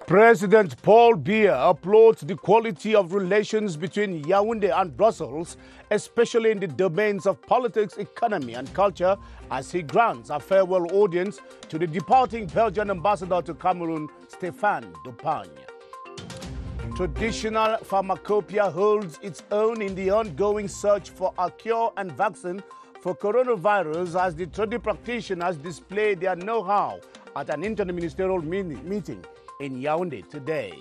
President Paul Biya applauds the quality of relations between Yaoundé and Brussels, especially in the domains of politics, economy and culture, as he grants a farewell audience to the departing Belgian ambassador to Cameroon, Stéphane Dupagne. Traditional pharmacopoeia holds its own in the ongoing search for a cure and vaccine for coronavirus as the trade practitioners display their know-how at an interministerial meeting in Yaoundé today.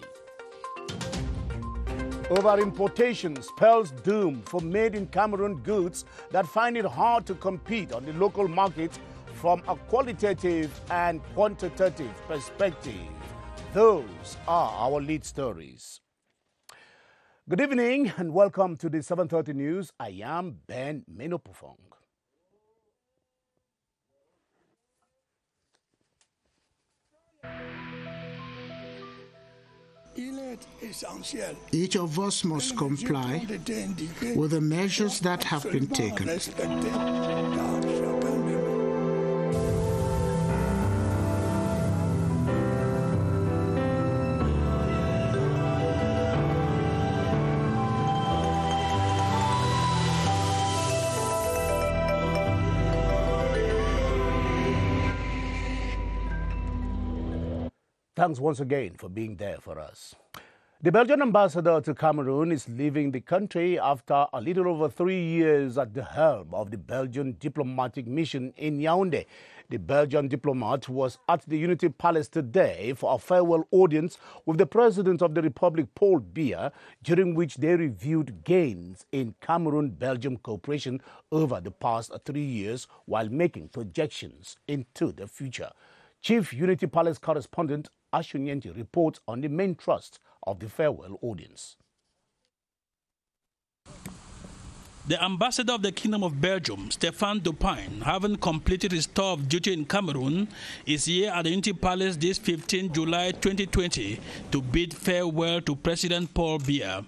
Over-importation spells doom for made-in-Cameroon goods that find it hard to compete on the local market from a qualitative and quantitative perspective. Those are our lead stories. Good evening and welcome to the 7:30 News. I am Ben Menopofong. Each of us must comply with the measures that have been taken. Thanks once again for being there for us. The Belgian ambassador to Cameroon is leaving the country after a little over 3 years at the helm of the Belgian diplomatic mission in Yaoundé. The Belgian diplomat was at the Unity Palace today for a farewell audience with the President of the Republic, Paul Biya, during which they reviewed gains in Cameroon-Belgium cooperation over the past 3 years while making projections into the future. Chief Unity Palace correspondent Ashunyenty reports on the main thrust of the farewell audience. The ambassador of the Kingdom of Belgium, Stéphane Dupagne, having completed his tour of duty in Cameroon, is here at the Unity Palace this 15 July 2020 to bid farewell to President Paul Biya.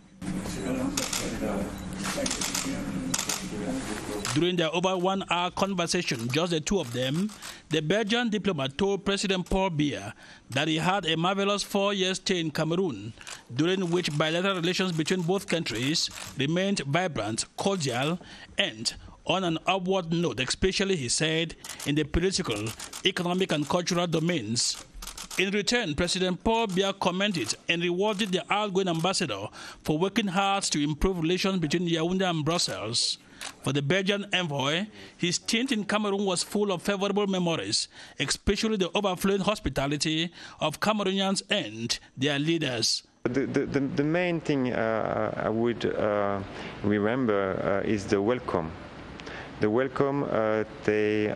During their over 1 hour conversation, just the two of them, the Belgian diplomat told President Paul Biya that he had a marvelous 4-year stay in Cameroon, during which bilateral relations between both countries remained vibrant, cordial, and on an upward note, especially, he said, in the political, economic, and cultural domains. In return, President Paul Biya commended and rewarded the outgoing ambassador for working hard to improve relations between Yaoundé and Brussels. For the Belgian envoy, his stint in Cameroon was full of favorable memories, especially the overflowing hospitality of Cameroonians and their leaders. The main thing I would remember is the welcome. The welcome they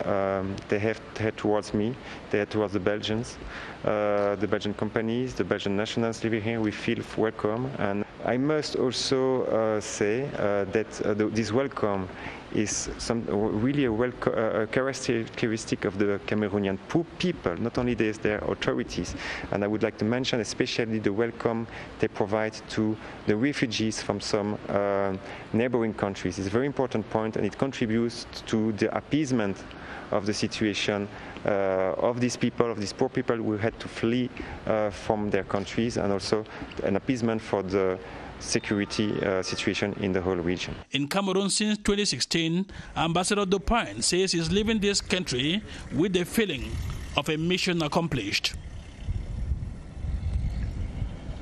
have had towards me, they had towards the Belgians, the Belgian companies, the Belgian nationals living here. We feel welcome, and I must also say that this welcome is really a characteristic of the Cameroonian people, not only their authorities. And I would like to mention especially the welcome they provide to the refugees from some neighboring countries. It's a very important point, and it contributes to the appeasement of the situation of these people, of these poor people who had to flee from their countries, and also an appeasement for the security situation in the whole region. In Cameroon since 2016, Ambassador Dupagne says he's leaving this country with the feeling of a mission accomplished.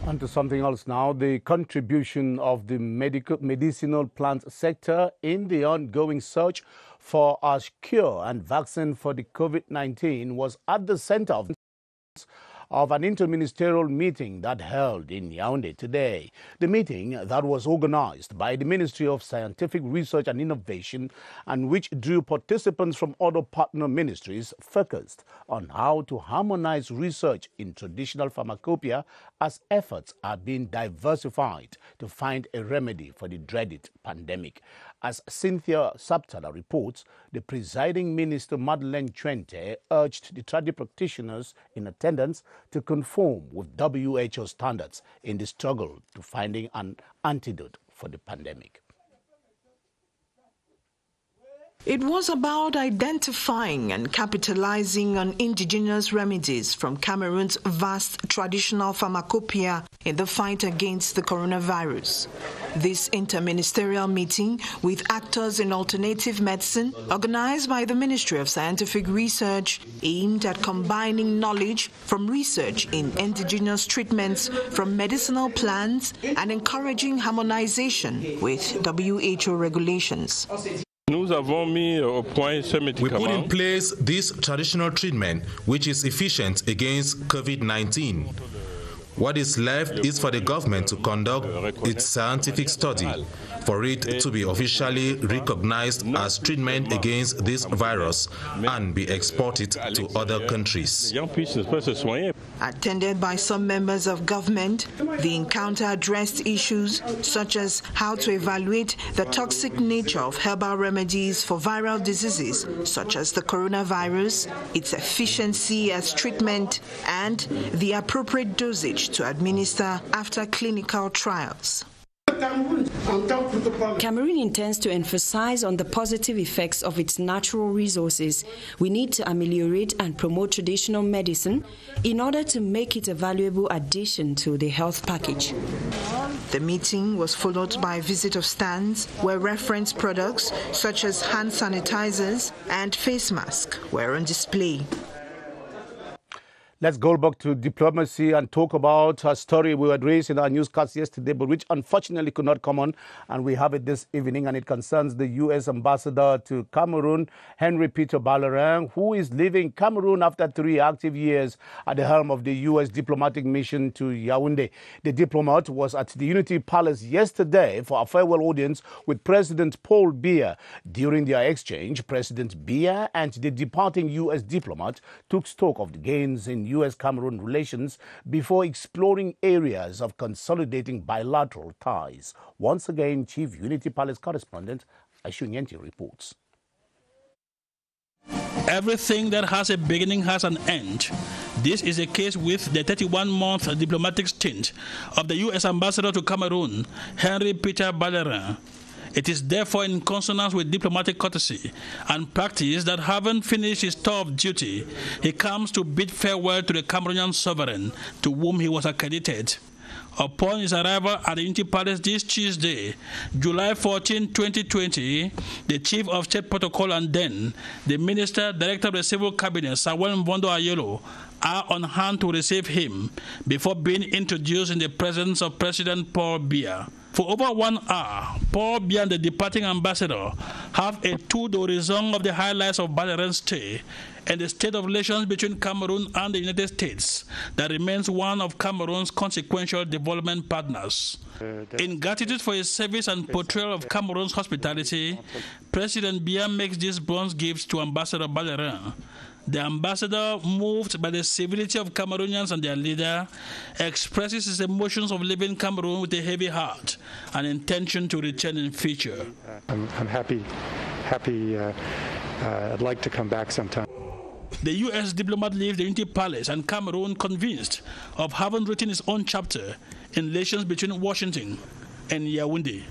On to something else now. The contribution of the medicinal plant sector in the ongoing search for a cure and vaccine for the COVID-19 was at the center of an interministerial meeting that held in Yaoundé today. The meeting that was organized by the Ministry of Scientific Research and Innovation and which drew participants from other partner ministries focused on how to harmonize research in traditional pharmacopoeia as efforts are being diversified to find a remedy for the dreaded pandemic. As Cynthia Saptala reports, the presiding minister Madeleine Chuente urged the trade practitioners in attendance to conform with WHO standards in the struggle to finding an antidote for the pandemic. It was about identifying and capitalizing on indigenous remedies from Cameroon's vast traditional pharmacopoeia in the fight against the coronavirus. This interministerial meeting with actors in alternative medicine, organized by the Ministry of Scientific Research, aimed at combining knowledge from research in indigenous treatments from medicinal plants and encouraging harmonization with WHO regulations. We put in place this traditional treatment, which is efficient against COVID-19. What is left is for the government to conduct its scientific study, for it to be officially recognized as treatment against this virus and be exported to other countries. Attended by some members of government, the encounter addressed issues such as how to evaluate the toxic nature of herbal remedies for viral diseases such as the coronavirus, its efficiency as treatment, and the appropriate dosage to administer after clinical trials. Cameroon intends to emphasize on the positive effects of its natural resources. We need to ameliorate and promote traditional medicine in order to make it a valuable addition to the health package. The meeting was followed by a visit of stands where reference products such as hand sanitizers and face masks were on display. Let's go back to diplomacy and talk about a story we had raised in our newscast yesterday, but which unfortunately could not come on, and we have it this evening, and it concerns the U.S. ambassador to Cameroon, Henry Peter Ballerin, who is leaving Cameroon after 3 active years at the helm of the U.S. diplomatic mission to Yaoundé. The diplomat was at the Unity Palace yesterday for a farewell audience with President Paul Biya. During their exchange, President Biya and the departing U.S. diplomat took stock of the gains in U.S.-Cameroon relations before exploring areas of consolidating bilateral ties. Once again, Chief Unity Palace correspondent Aishu Nyenti reports. Everything that has a beginning has an end. This is the case with the 31-month diplomatic stint of the U.S. ambassador to Cameroon, Henry Peter Ballerin. It is therefore in consonance with diplomatic courtesy and practice that, having finished his tour of duty, he comes to bid farewell to the Cameroonian sovereign to whom he was accredited. Upon his arrival at the Unity Palace this Tuesday, July 14, 2020, the Chief of State Protocol and then the Minister, Director of the Civil Cabinet, Samuel Mvondo Ayolo, are on hand to receive him before being introduced in the presence of President Paul Biya. For over 1 hour, Paul Biya and the departing ambassador have a tour d'horizon of the highlights of Ballerin's stay and the state of relations between Cameroon and the United States that remains one of Cameroon's consequential development partners. In gratitude for his service and portrayal of Cameroon's hospitality, President Biya makes these bronze gifts to Ambassador Ballerin. The ambassador, moved by the civility of Cameroonians and their leader, expresses his emotions of leaving Cameroon with a heavy heart and intention to return in future. I'm happy. I'd like to come back sometime. The U.S. diplomat leaves the Unity Palace and Cameroon convinced of having written his own chapter in relations between Washington and Yaoundé.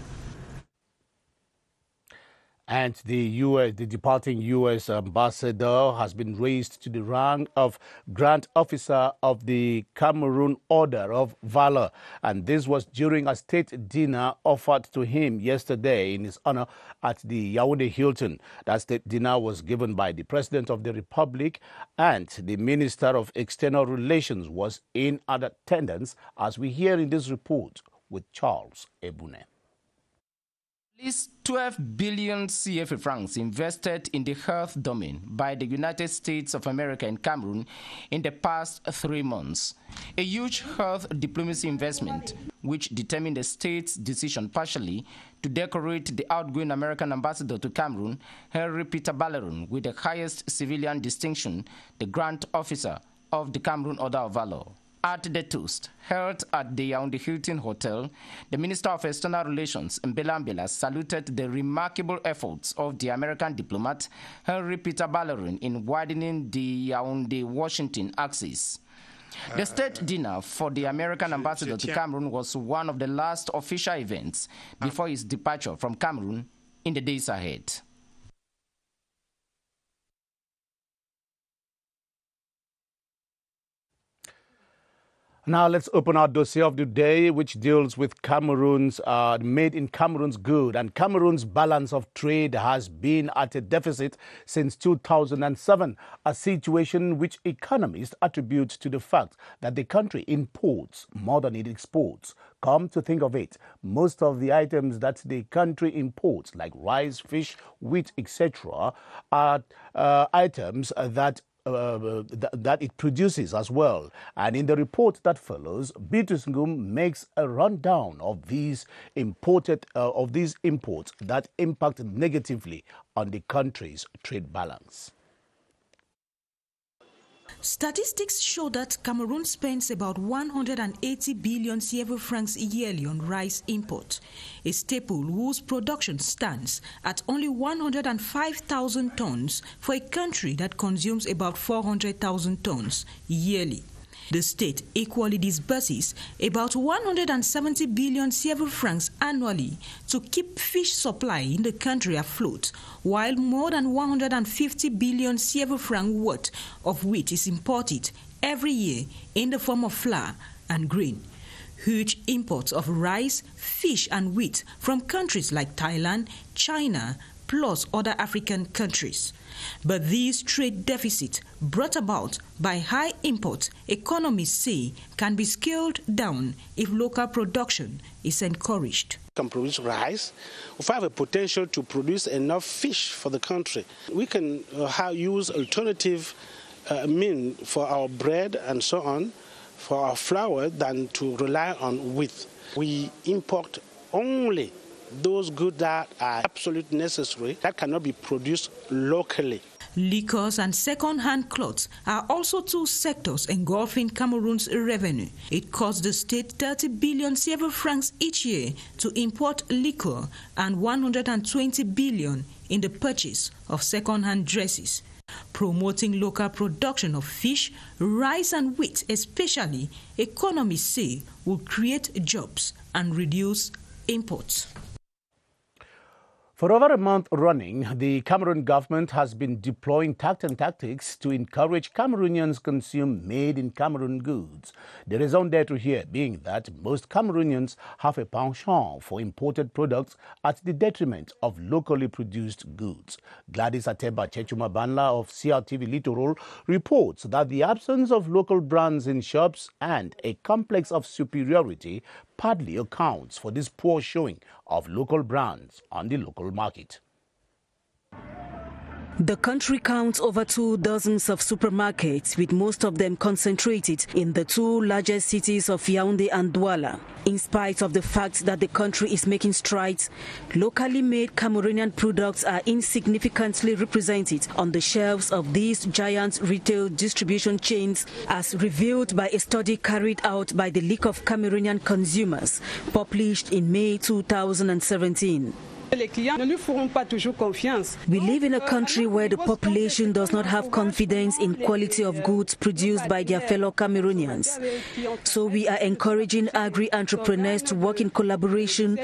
And the departing U.S. ambassador has been raised to the rank of Grand Officer of the Cameroon Order of Valor. And this was during a state dinner offered to him yesterday in his honor at the Yaoundé Hilton. That state dinner was given by the President of the Republic, and the Minister of External Relations was in attendance, as we hear in this report with Charles Ebune. At least 12 billion CFA francs invested in the health domain by the United States of America and Cameroon in the past 3 months. A huge health diplomacy investment which determined the state's decision partially to decorate the outgoing American ambassador to Cameroon, Henry Peter Ballerin, with the highest civilian distinction, the Grand Officer of the Cameroon Order of Valor. At the toast, held at the Yaoundé Hilton Hotel, the Minister of External Relations, Mbela, saluted the remarkable efforts of the American diplomat, Henry Peter Ballerin, in widening the Yaoundé-Washington axis. The state dinner for the American ambassador to Cameroon was one of the last official events before his departure from Cameroon in the days ahead. Now let's open our dossier of the day, which deals with Cameroon's made in Cameroon's good. And Cameroon's balance of trade has been at a deficit since 2007, a situation which economists attribute to the fact that the country imports more than it exports. Come to think of it, most of the items that the country imports, like rice, fish, wheat, etc., are items that it produces as well. And in the report that follows, BELGIAN makes a rundown of these imports that impact negatively on the country's trade balance. Statistics show that Cameroon spends about 180 billion CFA francs yearly on rice import, a staple whose production stands at only 105,000 tons for a country that consumes about 400,000 tons yearly. The state equally disburses about 170 billion CFA francs annually to keep fish supply in the country afloat, while more than 150 billion CFA francs worth of wheat is imported every year in the form of flour and grain. Huge imports of rice, fish and wheat from countries like Thailand, China, plus other African countries. But these trade deficits brought about by high imports, economists say, can be scaled down if local production is encouraged. We can produce rice. We have a potential to produce enough fish for the country. We can use alternative means for our bread and so on, for our flour, than to rely on wheat. We import only those goods that are absolutely necessary, that cannot be produced locally. Liquors and second-hand clothes are also two sectors engulfing Cameroon's revenue. It costs the state 30 billion CFA francs each year to import liquor and 120 billion in the purchase of second-hand dresses. Promoting local production of fish, rice and wheat especially, economists say, will create jobs and reduce imports. For over a month running, the Cameroon government has been deploying tactics to encourage Cameroonians consume made-in-Cameroon goods. The reason there to hear being that most Cameroonians have a penchant for imported products at the detriment of locally produced goods. Gladys Atemba Chechuma-Banla of CRTV Littoral reports that the absence of local brands in shops and a complex of superiority partly accounts for this poor showing of local brands on the local market. The country counts over 2 dozens of supermarkets, with most of them concentrated in the two largest cities of Yaoundé and Douala. In spite of the fact that the country is making strides, locally made Cameroonian products are insignificantly represented on the shelves of these giant retail distribution chains, as revealed by a study carried out by the League of Cameroonian Consumers, published in May 2017. We live in a country where the population does not have confidence in quality of goods produced by their fellow Cameroonians. So we are encouraging agri-entrepreneurs to work in collaboration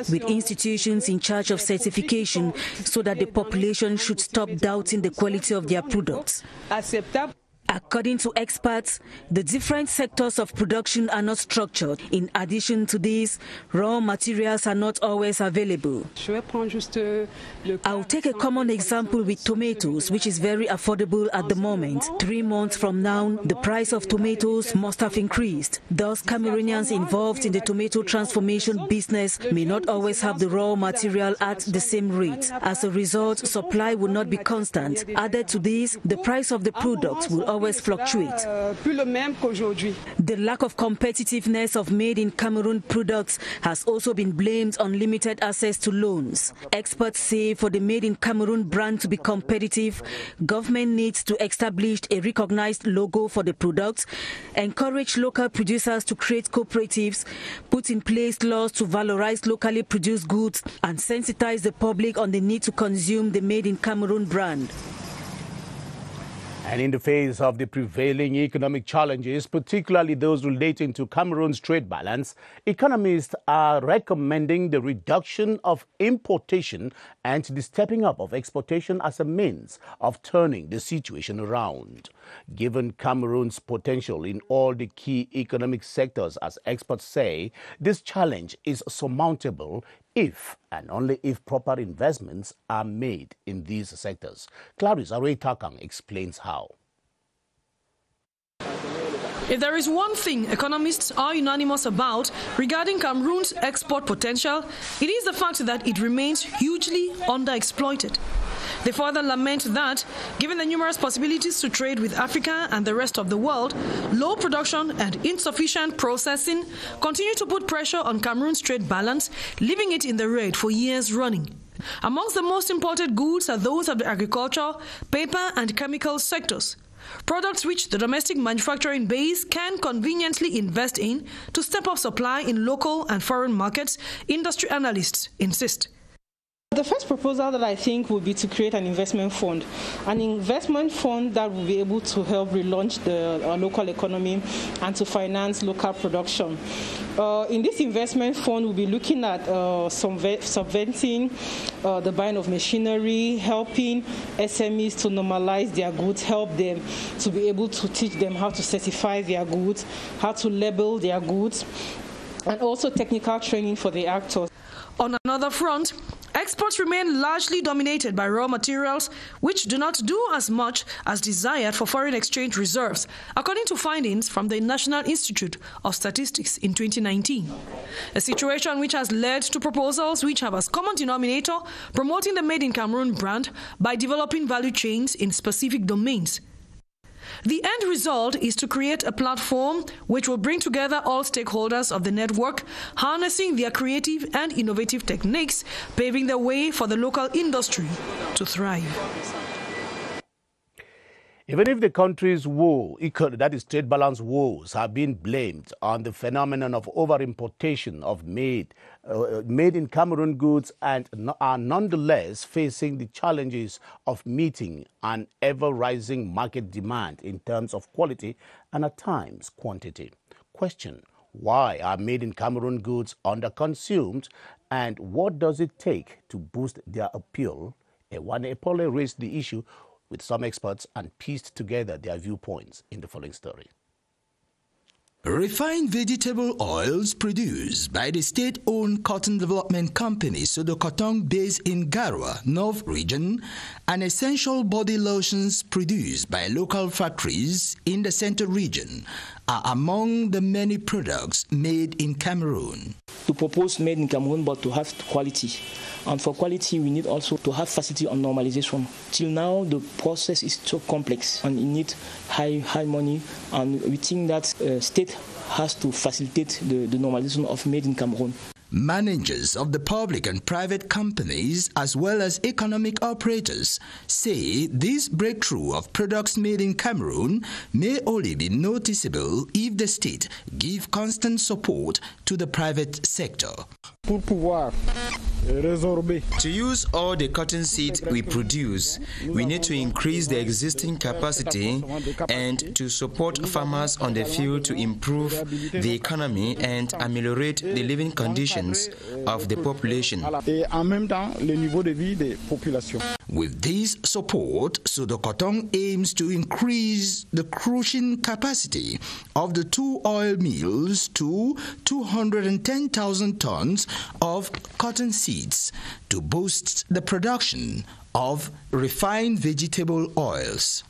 with institutions in charge of certification so that the population should stop doubting the quality of their products. According to experts, the different sectors of production are not structured. In addition to this, raw materials are not always available. I'll take a common example with tomatoes, which is very affordable at the moment. 3 months from now, the price of tomatoes must have increased. Thus, Cameroonians involved in the tomato transformation business may not always have the raw material at the same rate. As a result, supply will not be constant. Added to this, the price of the products will always fluctuate. The lack of competitiveness of made-in-Cameroon products has also been blamed on limited access to loans. Experts say for the made-in-Cameroon brand to be competitive, government needs to establish a recognized logo for the products, encourage local producers to create cooperatives, put in place laws to valorize locally produced goods, and sensitize the public on the need to consume the made-in-Cameroon brand. And in the face of the prevailing economic challenges, particularly those relating to Cameroon's trade balance, economists are recommending the reduction of importation and the stepping up of exportation as a means of turning the situation around. Given Cameroon's potential in all the key economic sectors, as experts say, this challenge is surmountable if and only if proper investments are made in these sectors. Clarice Array-Takang explains how. If there is one thing economists are unanimous about regarding Cameroon's export potential, it is the fact that it remains hugely underexploited. They further lament that, given the numerous possibilities to trade with Africa and the rest of the world, low production and insufficient processing continue to put pressure on Cameroon's trade balance, leaving it in the red for years running. Amongst the most imported goods are those of the agriculture, paper and chemical sectors, products which the domestic manufacturing base can conveniently invest in to step up supply in local and foreign markets, industry analysts insist. The first proposal that I think would be to create an investment fund that will be able to help relaunch the local economy and to finance local production. In this investment fund, we'll be looking at subventing the buying of machinery, helping SMEs to normalize their goods, help them to be able to teach them how to certify their goods, how to label their goods, and also technical training for the actors. On another front, exports remain largely dominated by raw materials, which do not do as much as desired for foreign exchange reserves, according to findings from the National Institute of Statistics in 2019. A situation which has led to proposals which have as common denominator promoting the Made in Cameroon brand by developing value chains in specific domains. The end result is to create a platform which will bring together all stakeholders of the network, harnessing their creative and innovative techniques, paving the way for the local industry to thrive. Even if the country's woe, that is trade balance woes, have been blamed on the phenomenon of over-importation of made in Cameroon goods and are nonetheless facing the challenges of meeting an ever-rising market demand in terms of quality and at times quantity. Question: why are made in Cameroon goods under-consumed, and what does it take to boost their appeal? Ewane Epole raised the issue with some experts and pieced together their viewpoints in the following story. Refined vegetable oils produced by the state-owned cotton development company Sodo Cotton based in Garoua, North Region, and essential body lotions produced by local factories in the Central Region are among the many products made in Cameroon. To propose made in Cameroon, but to have quality. And for quality, we need also to have facility on normalization. Till now, the process is so complex and it needs high money. And we think that state has to facilitate the normalization of made in Cameroon. Managers of the public and private companies, as well as economic operators, say this breakthrough of products made in Cameroon may only be noticeable if the state gives constant support to the private sector. To use all the cotton seed we produce, we need to increase the existing capacity and to support farmers on the field to improve the economy and ameliorate the living conditions of the population. With this support, Sodo Cotton aims to increase the crushing capacity of the two oil mills to 210,000 tons of cotton seeds to boost the production of refined vegetable oils.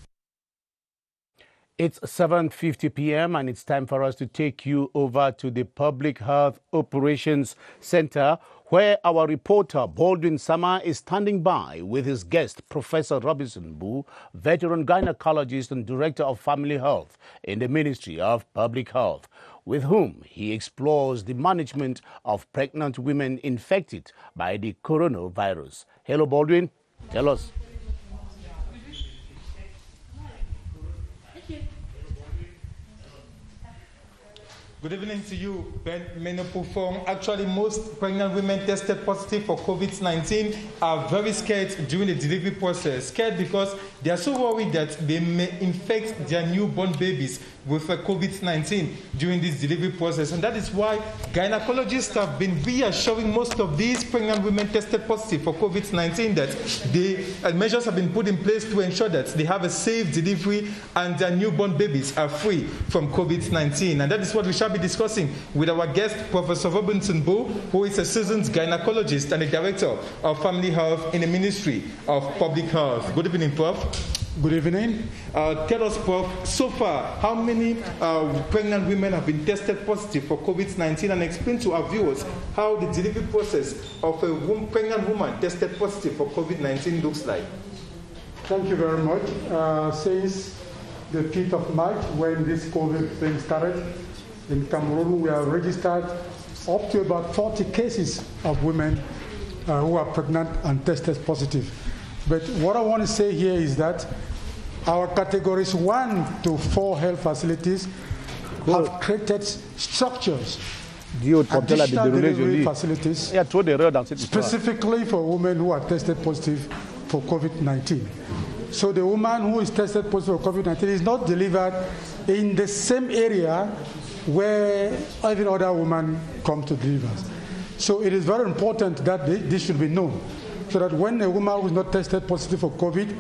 It's 7:50 p.m. and it's time for us to take you over to the Public Health Operations Center, where our reporter Baldwin Sama is standing by with his guest, Professor Robinson Boo, veteran gynecologist and director of family health in the Ministry of Public Health, with whom he explores the management of pregnant women infected by the coronavirus. Hello, Baldwin. Tell us. Good evening to you, Ben Menopofong. Actually, most pregnant women tested positive for COVID-19 are very scared during the delivery process. Scared because they are so worried that they may infect their newborn babies with COVID-19 during this delivery process. And that is why gynecologists have been reassuring most of these pregnant women tested positive for COVID-19 that the measures have been put in place to ensure that they have a safe delivery and their newborn babies are free from COVID-19. And that is what we shall be discussing with our guest, Professor Robinson Bo, who is a seasoned gynecologist and the director of family health in the Ministry of Public Health. Good evening, Prof. Good evening. Tell us, Prof, so far, how many pregnant women have been tested positive for COVID-19, and explain to our viewers how the delivery process of a pregnant woman tested positive for COVID-19 looks like. Thank you very much. Since the 5th of March, when this COVID thing started, in Cameroon, we have registered up to about 40 cases of women who are pregnant and tested positive. But what I want to say here is that our categories 1 to 4 health facilities have created structures, additional delivery facilities, specifically for women who are tested positive for COVID-19. So the woman who is tested positive for COVID-19 is not delivered in the same area where every other woman comes to deliver. So it is very important that this should be known, so that when a woman who is not tested positive for COVID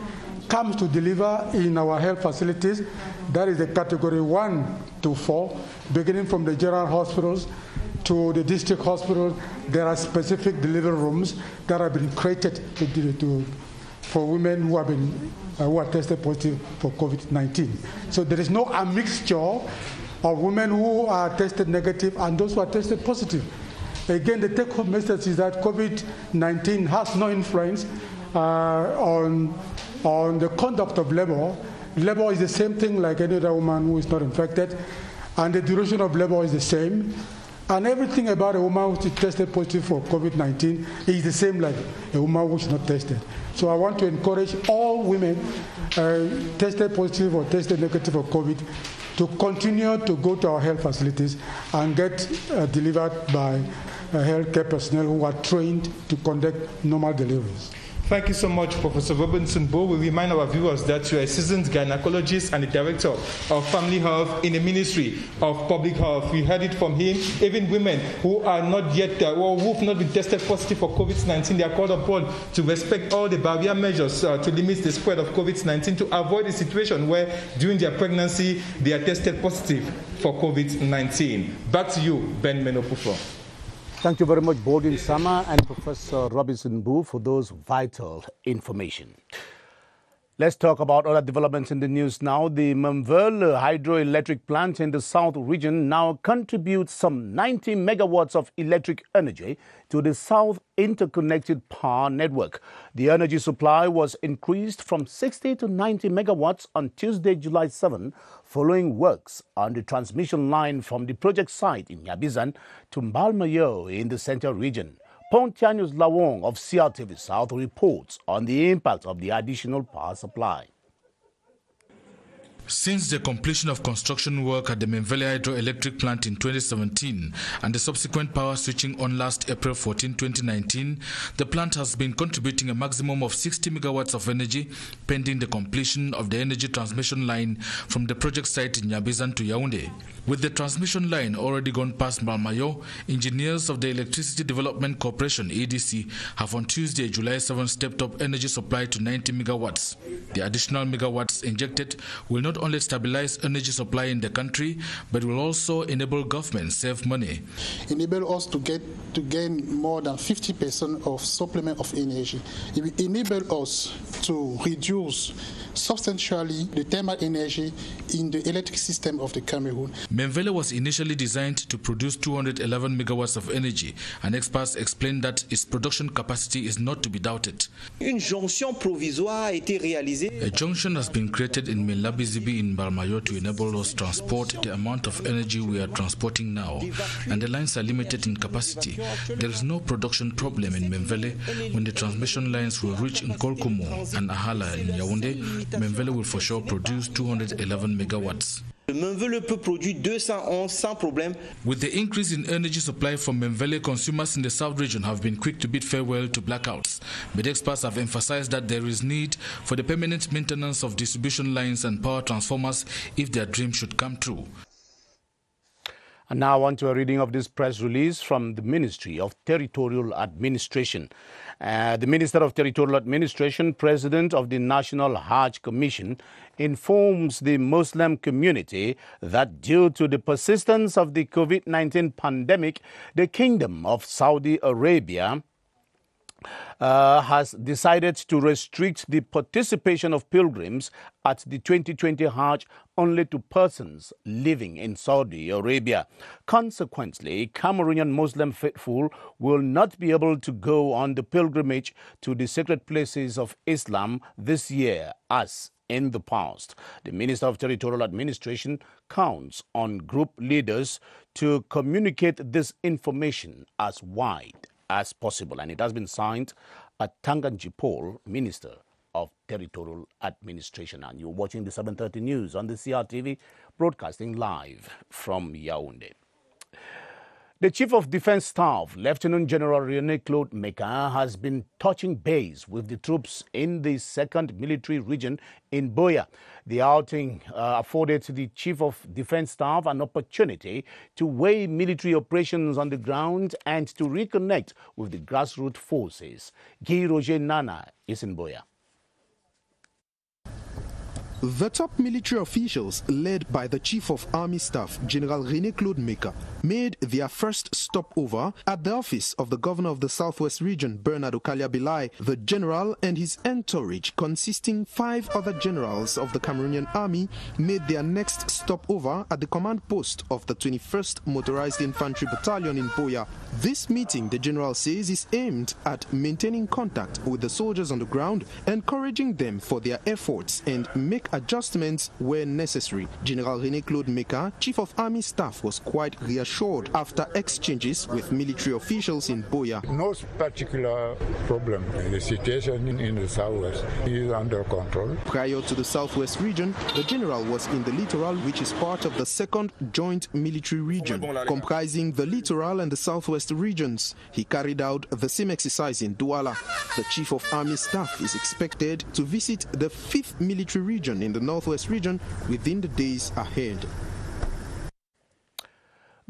comes to deliver in our health facilities, that is the category 1 to 4, beginning from the general hospitals to the district hospitals, there are specific delivery rooms that have been created for women who are tested positive for COVID-19. So there is no admixture of women who are tested negative and those who are tested positive. Again, the take-home message is that COVID-19 has no influence on the conduct of labor. Labor is the same thing like any other woman who is not infected, and the duration of labor is the same. And everything about a woman who is tested positive for COVID-19 is the same like a woman who is not tested. So I want to encourage all women tested positive or tested negative for COVID to continue to go to our health facilities and get delivered by healthcare personnel who are trained to conduct normal deliveries. Thank you so much, Professor Robinson Bo. We remind our viewers that you are a seasoned gynecologist and the director of family health in the Ministry of Public Health. We heard it from him. Even women who are not yet, or who have not been tested positive for COVID-19, they are called upon to respect all the barrier measures to limit the spread of COVID-19, to avoid a situation where during their pregnancy they are tested positive for COVID-19. Back to you, Ben Menopofong. Thank you very much, Boarding Sama and Professor Robinson Boo, for those vital information. Let's talk about other developments in the news now. The Memville hydroelectric plant in the South region now contributes some 90 megawatts of electric energy to the South Interconnected Power Network. The energy supply was increased from 60 to 90 megawatts on Tuesday, July 7, following works on the transmission line from the project site in Yabizan to Mbalmayo in the Central region. Pontianus Lawong of CRTV South reports on the impact of the additional power supply. Since the completion of construction work at the Memville hydroelectric plant in 2017 and the subsequent power switching on last April 14, 2019, the plant has been contributing a maximum of 60 megawatts of energy, pending the completion of the energy transmission line from the project site in Yabizan to Yaoundé. With the transmission line already gone past Mbalmayo, engineers of the Electricity Development Corporation, EDC, have on Tuesday, July 7, stepped up energy supply to 90 megawatts. The additional megawatts injected will not only stabilize energy supply in the country, but will also enable government save money. Enable us to gain more than 50% of supplement of energy. It will enable us to reduce substantially the thermal energy in the electric system of the Cameroon. Memville was initially designed to produce 211 megawatts of energy, and experts explained that its production capacity is not to be doubted. A junction has been created in Melabizibi in Mbalmayo to enable us to transport the amount of energy we are transporting now, and the lines are limited in capacity. There is no production problem in Memville. When the transmission lines will reach Nkolkomo and Ahala in Yaoundé, Memville will for sure produce 211 megawatts. Menvele peut produire 211 sans problème. With the increase in energy supply from Menvele, consumers in the South region have been quick to bid farewell to blackouts. But experts have emphasized that there is need for the permanent maintenance of distribution lines and power transformers if their dream should come true. And now on to a reading of this press release from the Ministry of Territorial Administration. The Minister of Territorial Administration, President of the National Hajj Commission, informs the Muslim community that due to the persistence of the COVID-19 pandemic, the Kingdom of Saudi Arabia has decided to restrict the participation of pilgrims at the 2020 Hajj only to persons living in Saudi Arabia. Consequently, Cameroonian Muslim faithful will not be able to go on the pilgrimage to the sacred places of Islam this year as in the past. The Minister of Territorial Administration counts on group leaders to communicate this information as wide as possible, and it has been signed at Tanganji Paul, Minister of Territorial Administration. And you're watching the 7:30 news on the CRTV, broadcasting live from Yaoundé. The Chief of Defense Staff, Lieutenant General René-Claude Meka, has been touching base with the troops in the 2nd Military Region in Boya. The outing afforded the Chief of Defense Staff an opportunity to weigh military operations on the ground and to reconnect with the grassroots forces. Guy Roger Nana is in Boya. The top military officials, led by the Chief of Army Staff, General René-Claude Meka, made their first stopover at the office of the Governor of the Southwest Region, Bernard Okalia-Bilai. The general and his entourage, consisting 5 other generals of the Cameroonian Army, made their next stopover at the command post of the 21st Motorized Infantry Battalion in Boya. This meeting, the general says, is aimed at maintaining contact with the soldiers on the ground, encouraging them for their efforts and make adjustments where necessary. General René-Claude Meka, Chief of Army Staff, was quite reassured after exchanges with military officials in Boya. No particular problem. The situation in the southwest is under control. Prior to the Southwest Region, the general was in the littoral, which is part of the 2nd Joint Military Region, comprising the littoral and the Southwest regions. He carried out the same exercise in Douala. The Chief of Army Staff is expected to visit the 5th Military Region in the Northwest Region within the days ahead.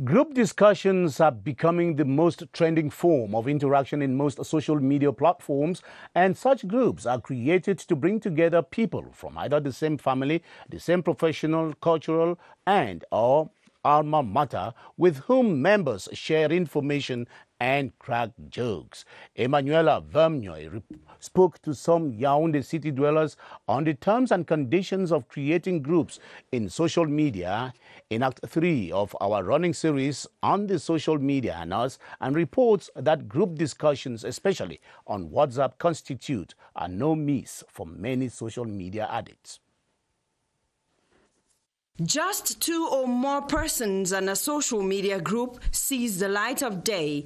Group discussions are becoming the most trending form of interaction in most social media platforms, and such groups are created to bring together people from either the same family, the same professional, cultural, and or alma mater with whom members share information and crack jokes. Emanuela Vermnoy spoke to some Yaoundé city dwellers on the terms and conditions of creating groups in social media in Act 3 of our running series on the social media and us, and reports that group discussions, especially on WhatsApp, constitute a no miss for many social media addicts. Just 2 or more persons and a social media group sees the light of day.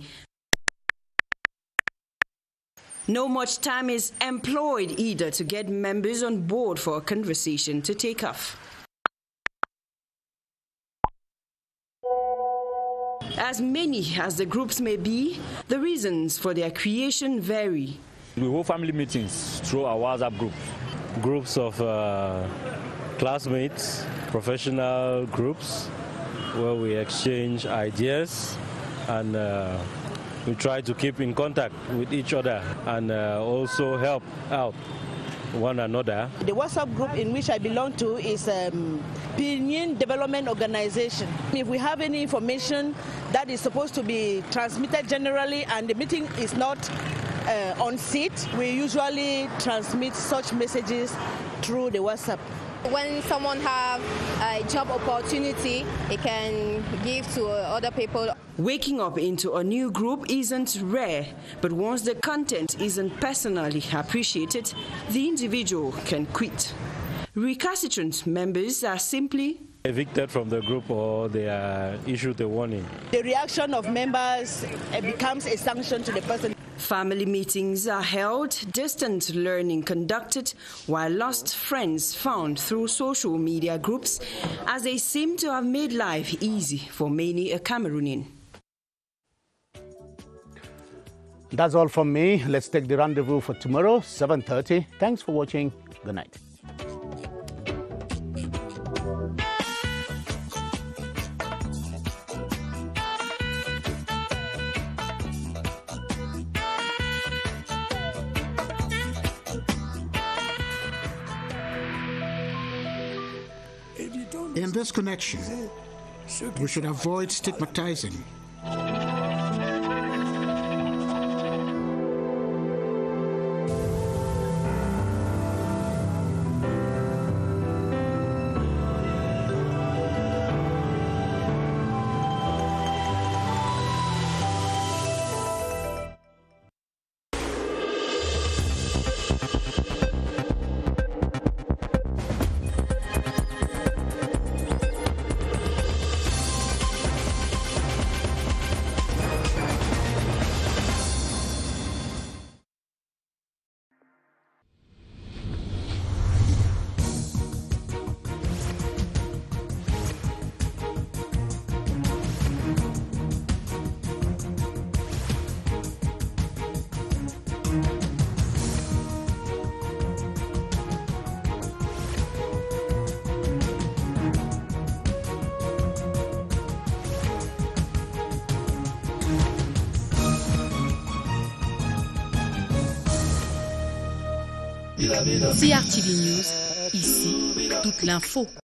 No much time is employed either to get members on board for a conversation to take off. As many as the groups may be, the reasons for their creation vary. We hold family meetings through our WhatsApp group. Groups of classmates, professional groups, where we exchange ideas and we try to keep in contact with each other and also help out one another. The WhatsApp group in which I belong to is Opinion Development Organization. If we have any information that is supposed to be transmitted generally and the meeting is not on seat, we usually transmit such messages through the WhatsApp. When someone have a job opportunity, it can give to other people. Waking up into a new group isn't rare, but once the content isn't personally appreciated, the individual can quit. Recalcitrant members are simply evicted from the group or they are issued a warning. The reaction of members becomes a sanction to the person. Family meetings are held, distant learning conducted, while lost friends found through social media groups, as they seem to have made life easy for many a Cameroonian. That's all from me. Let's take the rendezvous for tomorrow, 7:30. Thanks for watching. Good night. In this connection, we should avoid stigmatizing. CRTV News, ici, toute l'info.